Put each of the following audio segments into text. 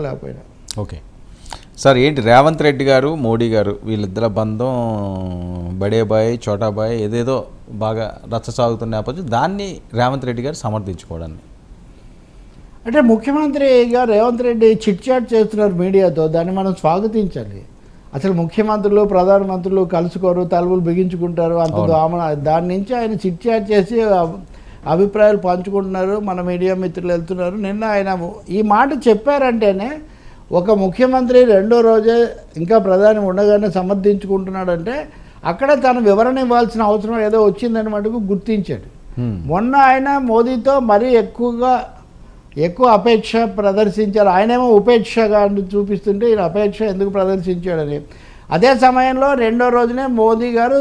లేకపోయినా. Okay sir, ఏంటి రేవంత్ రెడ్డి గారు మోడీ గారు వీళ్ళిద్దరి బంధం బడేబాయ్ చోటాబాయ్ ఏదేదో బాగా రచ్చ సాగుతున్న నేపథ్యం దాన్ని రేవంత్ రెడ్డి గారు సమర్థించుకోవడాన్ని అంటే ముఖ్యమంత్రిగా రేవంత్ రెడ్డి చిట్ చాట్ చేస్తున్నారు మీడియాతో, దాన్ని మనం స్వాగతించాలి. అసలు ముఖ్యమంత్రులు ప్రధానమంత్రులు కలుసుకోరు, తలుపులు బిగించుకుంటారు, అంత దాని నుంచి ఆయన చిట్ చాట్ చేసి అభిప్రాయాలు పంచుకుంటున్నారు. మన మీడియా మిత్రులు వెళ్తున్నారు. నిన్న ఆయన ఈ మాట చెప్పారంటేనే ఒక ముఖ్యమంత్రి రెండో రోజే ఇంకా ప్రధాని ఉండగానే సమర్థించుకుంటున్నాడంటే అక్కడ తను వివరణ ఇవ్వాల్సిన అవసరం ఏదో వచ్చిందని మటుకు గుర్తించాడు. మొన్న ఆయన మోదీతో మరీ ఎక్కువ అపేక్ష ప్రదర్శించారు. ఆయనేమో ఉపేక్షగా చూపిస్తుంటే ఈయన అపేక్ష ఎందుకు ప్రదర్శించాడని. అదే సమయంలో రెండో రోజునే మోదీ గారు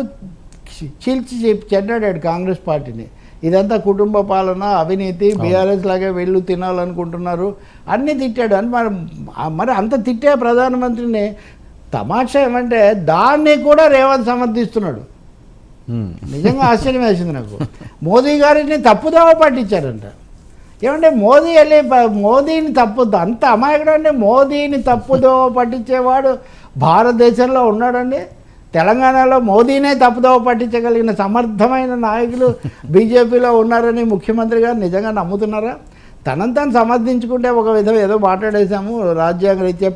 చీల్చి చెడ్డాడాడు కాంగ్రెస్ పార్టీని. ఇదంతా కుటుంబ పాలన, అవినీతి, బీఆర్ఎస్ లాగే వెళ్ళు తినాలనుకుంటున్నారు అన్నీ తిట్టాడు అని. మరి అంత తిట్టే ప్రధానమంత్రిని తమాషా ఏమంటే దాన్ని కూడా రేవంత్ సమర్థిస్తున్నాడు. నిజంగా ఆశ్చర్యం వేసింది నాకు. మోదీ గారిని తప్పుదోవ పట్టించారంట. ఏమంటే మోదీని అంత అమాయకుడు అంటే మోదీని తప్పుదోవ పట్టించేవాడు భారతదేశంలో ఉన్నాడండి. తెలంగాణలో మోదీనే తప్పుదోవ పట్టించగలిగిన సమర్థమైన నాయకులు బీజేపీలో ఉన్నారని ముఖ్యమంత్రి గారు నిజంగా నమ్ముతున్నారా? తనను సమర్థించుకుంటే ఒక విధం ఏదో మాట్లాడేశాము, రాజ్యాంగ రీత్యా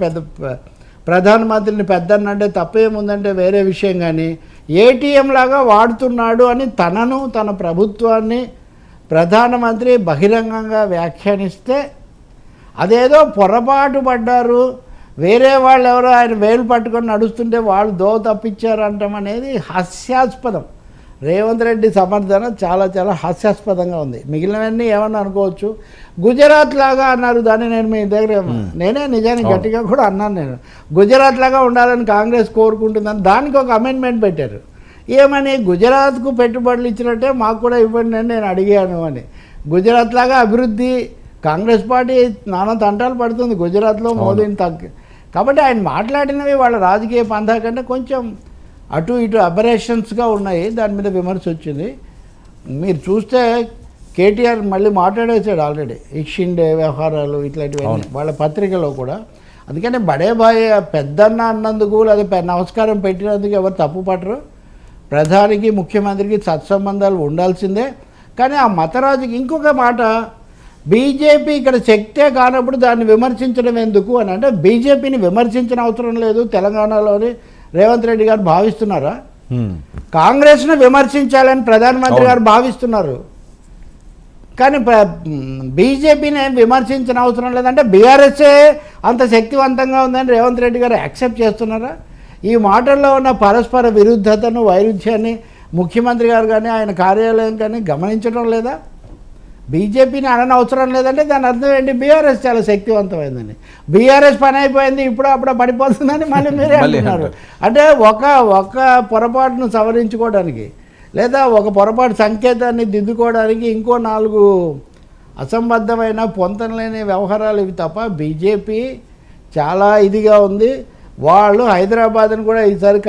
ప్రధానమంత్రిని పెద్దన్నంటే తప్పేముందంటే వేరే విషయం, కానీ ఏటీఎం లాగా వాడుతున్నాడు అని తన ప్రభుత్వాన్ని ప్రధానమంత్రి బహిరంగంగా వ్యాఖ్యానిస్తే అదేదో పొరపాటు పడ్డారు, వేరే వాళ్ళు ఎవరో ఆయన వేలు పట్టుకొని నడుస్తుంటే వాళ్ళు దోవ తప్పించారు అంటాం అనేది హాస్యాస్పదం. రేవంత్ రెడ్డి సమర్థన చాలా చాలా హాస్యాస్పదంగా ఉంది. మిగిలినవన్నీ ఏమన్నా అనుకోవచ్చు. గుజరాత్ లాగా అన్నారు, దాన్ని నేను మీ దగ్గర నేనే నిజానికి గట్టిగా కూడా అన్నాను. నేను గుజరాత్ లాగా ఉండాలని కాంగ్రెస్ కోరుకుంటుందని దానికి ఒక అమెండ్మెంట్ పెట్టారు. ఏమని, గుజరాత్కు పెట్టుబడులు ఇచ్చినట్టే మాకు కూడా ఇవ్వండి అని నేను అడిగాను అని. గుజరాత్ లాగా అభివృద్ధి కాంగ్రెస్ పార్టీ నానా తంటాలు పడుతుంది గుజరాత్లో మోదీని కాబట్టి ఆయన మాట్లాడినవి వాళ్ళ రాజకీయ పంథా కంటే కొంచెం అటు ఇటు అబరేషన్స్గా ఉన్నాయి. దాని మీద విమర్శ వచ్చింది. మీరు చూస్తే కేటీఆర్ మళ్ళీ మాట్లాడేసాడు ఆల్రెడీ, ఇక్షిండే వ్యవహారాలు ఇట్లాంటివన్నీ వాళ్ళ పత్రికలో కూడా. అందుకని బడేబాయ్ పెద్దన్న అన్నందుకు లేదా నమస్కారం పెట్టినందుకు ఎవరు తప్పు పట్టరు. ప్రధానికి ముఖ్యమంత్రికి సత్సంబంధాలు ఉండాల్సిందే. కానీ ఆ మతరాజుకి ఇంకొక మాట, బీజేపీ ఇక్కడ శక్తే కానప్పుడు దాన్ని విమర్శించడం ఎందుకు అని. అంటే బీజేపీని విమర్శించిన అవసరం లేదు తెలంగాణలోని రేవంత్ రెడ్డి గారు భావిస్తున్నారా? కాంగ్రెస్ను విమర్శించాలని ప్రధానమంత్రి గారు భావిస్తున్నారు. కానీ బీజేపీని విమర్శించిన అవసరం లేదంటే బీఆర్ఎస్ఏ అంత శక్తివంతంగా ఉందని రేవంత్ రెడ్డి గారు యాక్సెప్ట్ చేస్తున్నారా? ఈ మాటల్లో ఉన్న పరస్పర విరుద్ధతను, వైరుధ్యాన్ని ముఖ్యమంత్రి గారు కానీ ఆయన కార్యాలయం కానీ గమనించడం లేదా? బీజేపీని అనని అవసరం లేదంటే దాని అర్థం ఏంటి? బీఆర్ఎస్ చాలా శక్తివంతమైందని. బీఆర్ఎస్ పని అయిపోయింది, ఇప్పుడు అప్పుడు పడిపోతుందని మళ్ళీ మీరే అంటున్నారు. అంటే ఒక పొరపాటును సవరించుకోవడానికి లేదా ఒక పొరపాటు సంకేతాన్ని దిద్దుకోవడానికి ఇంకో 4 అసంబద్ధమైన పొంతనలేని వ్యవహారాలు ఇవి తప్ప బీజేపీ చాలా ఇదిగా ఉంది. వాళ్ళు హైదరాబాద్ని కూడా ఈసారి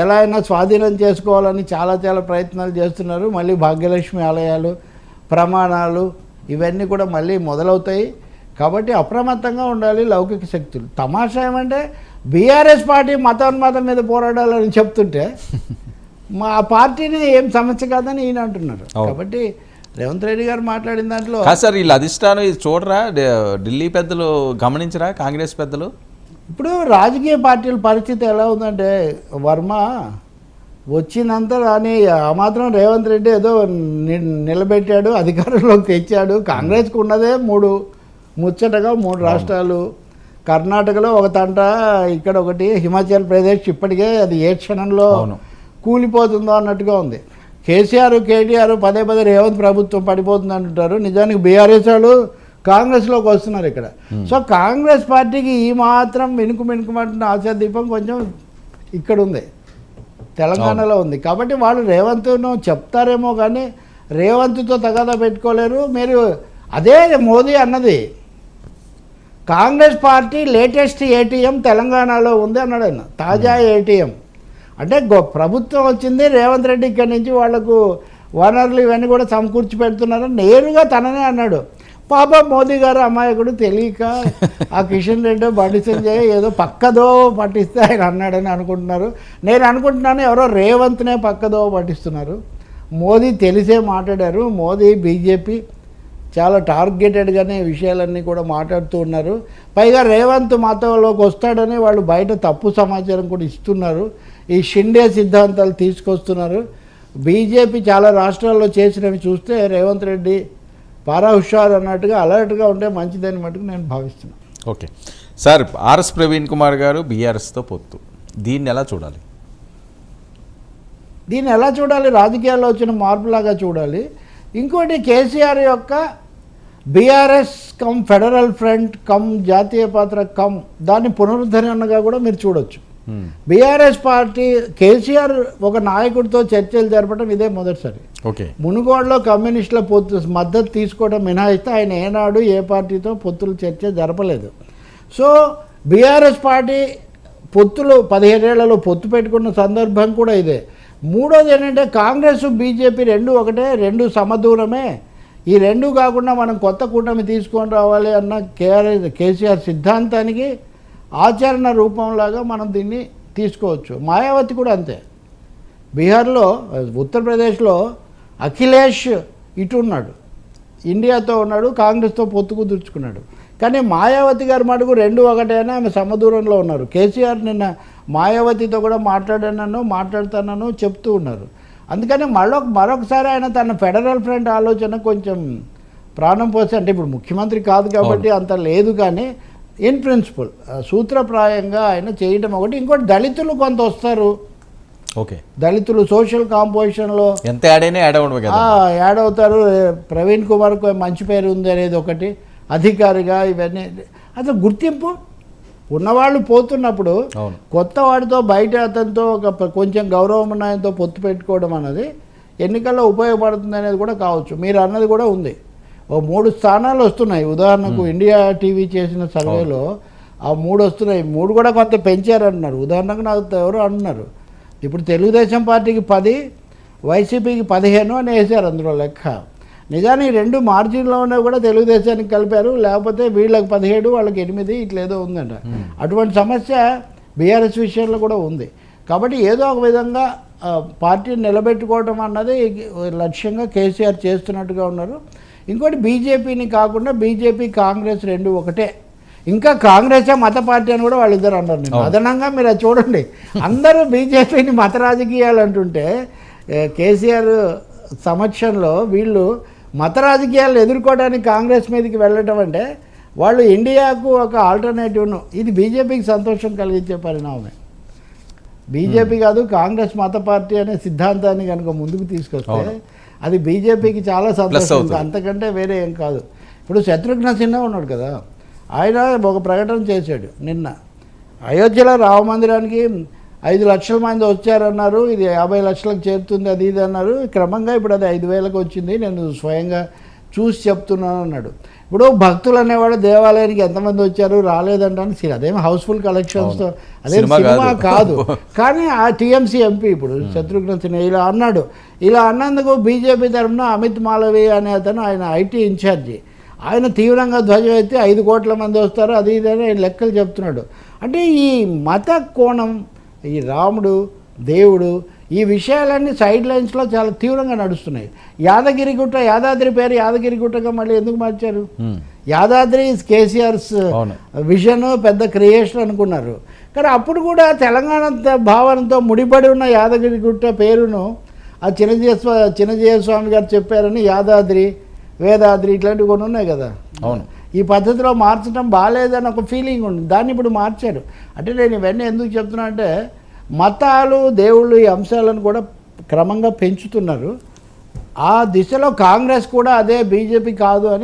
ఎలా అయినా స్వాధీనం చేసుకోవాలని చాలా చాలా ప్రయత్నాలు చేస్తున్నారు. మళ్ళీ భాగ్యలక్ష్మి ఆలయాలు, ప్రమాణాలు ఇవన్నీ కూడా మళ్ళీ మొదలవుతాయి. కాబట్టి అప్రమత్తంగా ఉండాలి లౌకిక శక్తులు. తమాషా ఏమంటే బీఆర్ఎస్ పార్టీ మతోన్మాదం మీద పోరాడాలని చెప్తుంటే మా పార్టీని ఏం సమస్య కాదని ఈయన అంటున్నారు. కాబట్టి రేవంత్ రెడ్డి గారు మాట్లాడిన దాంట్లో సార్ వీళ్ళ అధిష్టానం ఇది చూడరా? ఢిల్లీ పెద్దలు గమనించరా? కాంగ్రెస్ పెద్దలు ఇప్పుడు రాజకీయ పార్టీల పరిస్థితి ఎలా ఉందంటే, వర్మ వచ్చినంత కానీ ఆ మాత్రం రేవంత్ రెడ్డి ఏదో నిలబెట్టాడు, అధికారంలోకి తెచ్చాడు. కాంగ్రెస్కి ఉన్నదే 3 ముచ్చటగా 3 రాష్ట్రాలు, కర్ణాటకలో ఒక తంట, ఇక్కడ ఒకటి, హిమాచల్ ప్రదేశ్ ఇప్పటికే అది ఏ క్షణంలో కూలిపోతుందో అన్నట్టుగా ఉంది. కేటీఆర్ పదే రేవంత్ ప్రభుత్వం పడిపోతుంది అంటుంటారు. నిజానికి బీఆర్ఎస్ వాళ్ళు కాంగ్రెస్లోకి వస్తున్నారు ఇక్కడ. సో కాంగ్రెస్ పార్టీకి ఈ మాత్రం మినుకుమంటున్న ఆశాదీపం కొంచెం ఇక్కడ ఉంది, తెలంగాణలో ఉంది. కాబట్టి వాళ్ళు రేవంత్ను చెప్తారేమో కానీ రేవంత్తో తగాదా పెట్టుకోలేరు. మీరు అదే మోదీ అన్నది, కాంగ్రెస్ పార్టీ లేటెస్ట్ ఏటీఎం తెలంగాణలో ఉంది అన్నాడు ఆయన. తాజా ఏటీఎం అంటే ప్రభుత్వం వచ్చింది, రేవంత్ రెడ్డి ఇక్కడి నుంచి వాళ్లకు వనరులు ఇవన్నీ కూడా సమకూర్చి పెడుతున్నారని నేరుగా తననే అన్నాడు. పాప మోదీ గారు అమాయకుడు తెలియక ఆ కిషన్ రెడ్డి బండి సంజయ్ ఏదో పక్కదో పట్టిస్తే ఆయన అన్నాడని అనుకుంటున్నారు. నేను అనుకుంటున్నాను ఎవరో రేవంత్నే పక్కదో పట్టిస్తున్నారు. మోదీ తెలిసే మాట్లాడారు. మోదీ బీజేపీ చాలా టార్గెటెడ్గానే విషయాలన్నీ కూడా మాట్లాడుతూ ఉన్నారు. పైగా రేవంత్ మాతలోకి వస్తాడని వాళ్ళు బయట తప్పు సమాచారం కూడా ఇస్తున్నారు. ఈ షిండే సిద్ధాంతాలు తీసుకొస్తున్నారు. బీజేపీ చాలా రాష్ట్రాల్లో చేసినవి చూస్తే రేవంత్ రెడ్డి పారా హుషారు అన్నట్టుగా అలర్ట్గా ఉంటే మంచిదని మటుకు నేను భావిస్తున్నాను. Okay sir, RS Praveen Kumar గారు బీఆర్ఎస్తో పొత్తు, దీన్ని ఎలా చూడాలి? దీన్ని ఎలా చూడాలి? రాజకీయాల్లో వచ్చిన మార్పులాగా చూడాలి. ఇంకోటి కేసీఆర్ యొక్క BRS come federal front come జాతీయ పాత్ర కమ్ దాన్ని పునరుద్ధరణగా కూడా మీరు చూడొచ్చు. బీఆర్ఎస్ పార్టీ కేసీఆర్ ఒక నాయకుడితో చర్చలు జరపడం ఇదే మొదటిసారి. ఓకే, మునుగోడులో కమ్యూనిస్టుల మద్దతు తీసుకోవడం మినహాయిస్తే ఆయన ఏనాడు ఏ పార్టీతో పొత్తులు చర్చ జరపలేదు. సో బీఆర్ఎస్ పార్టీ పొత్తులు 17 ఏళ్లలో పొత్తు పెట్టుకున్న సందర్భం కూడా ఇదే. మూడోది ఏంటంటే కాంగ్రెస్ బీజేపీ రెండు ఒకటే, రెండు సమదూరమే. ఈ రెండు కాకుండా మనం కొత్త కూటమి తీసుకొని రావాలి అన్న కేసీఆర్ సిద్ధాంతానికి ఆచరణ రూపంలాగా మనం దీన్ని తీసుకోవచ్చు. మాయావతి కూడా అంతే. బీహార్లో ఉత్తరప్రదేశ్లో అఖిలేష్ ఇటు ఉన్నాడు, ఇండియాతో ఉన్నాడు, కాంగ్రెస్తో పొత్తు కుదుర్చుకున్నాడు. కానీ మాయావతి గారు మటుకు రెండు ఒకటేనా, ఆమె సమదూరంలో ఉన్నారు. కేసీఆర్ నిన్న మాయావతితో కూడా మాట్లాడతానో చెప్తూ ఉన్నారు. అందుకని మరొకసారి ఆయన తన ఫెడరల్ ఫ్రంట్ ఆలోచన కొంచెం ప్రాణం పోసి, అంటే ఇప్పుడు ముఖ్యమంత్రి కాదు కాబట్టి అంత లేదు, కానీ ఇన్ ప్రిన్సిపల్ సూత్రప్రాయంగా ఆయన చేయడం ఒకటి. ఇంకోటి దళితులు కొంత వస్తారు. ఓకే, దళితులు సోషల్ కాంపోజిషన్లో ఎంత యాడ్ అవుతారు. ప్రవీణ్ కుమార్కు మంచి పేరు ఉంది అనేది ఒకటి, అధికారిగా ఇవన్నీ అసలు గుర్తింపు ఉన్నవాళ్ళు పోతున్నప్పుడు కొత్త వాడితో బయట అతనితో ఒక కొంచెం గౌరవం ఉన్నాయంతో పొత్తు పెట్టుకోవడం అన్నది ఎన్నికల్లో ఉపయోగపడుతుంది అనేది కూడా కావచ్చు. మీరు అన్నది కూడా ఉంది. ఓ 3 స్థానాలు వస్తున్నాయి. ఉదాహరణకు ఇండియా టీవీ చేసిన సర్వేలో ఆ 3 వస్తున్నాయి. 3 కూడా కొంత పెంచారన్నారు. ఉదాహరణకు నాకు ఎవరు అంటున్నారు, ఇప్పుడు తెలుగుదేశం పార్టీకి 10, వైసీపీకి 15 అని వేశారు అందులో లెక్క. నిజానికి 2 మార్జిన్లో ఉన్నవి కూడా తెలుగుదేశానికి కలిపారు. లేకపోతే వీళ్ళకి 17 వాళ్ళకి 8 ఇట్లేదో ఉందంట. అటువంటి సమస్య బీఆర్ఎస్ విషయంలో కూడా ఉంది. కాబట్టి ఏదో ఒక విధంగా పార్టీని నిలబెట్టుకోవడం అన్నది లక్ష్యంగా కేసీఆర్ చేస్తున్నట్టుగా ఉన్నారు. ఇంకోటి బీజేపీని కాకుండా బీజేపీ కాంగ్రెస్ రెండు ఒకటే. ఇంకా కాంగ్రెసే మత పార్టీ అని కూడా వాళ్ళిద్దరు అన్నారు. నేను అదనంగా మీరు అది చూడండి, అందరూ బీజేపీని మత రాజకీయాలు అంటుంటే కేసీఆర్ సమక్షంలో వీళ్ళు మత రాజకీయాలను ఎదుర్కోవడానికి కాంగ్రెస్ మీదకి వెళ్ళటం అంటే వాళ్ళు ఇండియాకు ఒక ఆల్టర్నేటివ్ను, ఇది బీజేపీకి సంతోషం కలిగించే పరిణామమే. బీజేపీ కాదు కాంగ్రెస్ మత పార్టీ అనే సిద్ధాంతాన్ని కనుక ముందుకు తీసుకొస్తే అది బీజేపీకి చాలా సంతోషం, అంతకంటే వేరే ఏం కాదు. ఇప్పుడు శత్రుఘ్న సిన్హా ఉన్నాడు కదా, ఆయన ఒక ప్రకటన చేశాడు నిన్న, అయోధ్యలో రామ మందిరానికి 5 లక్షల మంది వచ్చారన్నారు, ఇది 50 లక్షలకు చేరుతుంది అది ఇది అన్నారు. క్రమంగా ఇప్పుడు అది 5,000కు వచ్చింది, నేను స్వయంగా చూసి చెప్తున్నాను అన్నాడు. ఇప్పుడు భక్తులు అనేవాడు దేవాలయానికి ఎంతమంది వచ్చారు రాలేదంటాను, అదేం హౌస్ఫుల్ కలెక్షన్స్తో అదే సినిమా కాదు. కానీ ఆ టీఎంసీ ఎంపీ ఇప్పుడు శత్రుఘ్న సిన్హా ఇలా అన్నాడు. ఇలా అన్నందుకు బీజేపీ తరఫున అమిత్ మాలవీ అనే అతను, ఆయన ఐటీ ఇన్ఛార్జి, ఆయన తీవ్రంగా ధ్వజం ఎత్తి 5 కోట్ల మంది వస్తారు అది ఇది అని లెక్కలు చెప్తున్నాడు. అంటే ఈ మత కోణం, ఈ రాముడు దేవుడు ఈ విషయాలన్నీ సైడ్ లైన్స్లో చాలా తీవ్రంగా నడుస్తున్నాయి. యాదాద్రి పేరు యాదగిరిగుట్టగా మళ్ళీ ఎందుకు మార్చారు? యాదాద్రి కేసీఆర్స్ విజన్, పెద్ద క్రియేషన్ అనుకున్నారు. కానీ అప్పుడు కూడా తెలంగాణ భావనతో ముడిపడి ఉన్న యాదగిరిగుట్ట పేరును ఆ చిన్నజీయ స్వామి గారు చెప్పారని యాదాద్రి, వేదాద్రి ఇట్లాంటివి కొన్ని ఉన్నాయి కదా. అవును, ఈ పద్ధతిలో మార్చడం బాగాలేదని ఒక ఫీలింగ్ ఉంది, దాన్ని ఇప్పుడు మార్చారు. అంటే నేను ఇవన్నీ ఎందుకు చెప్తున్నా అంటే మతాలు దేవుళ్ళు ఈ అంశాలను కూడా క్రమంగా పెంచుతున్నారు. ఆ దిశలో కాంగ్రెస్ కూడా అదే, బీజేపీ కాదు అని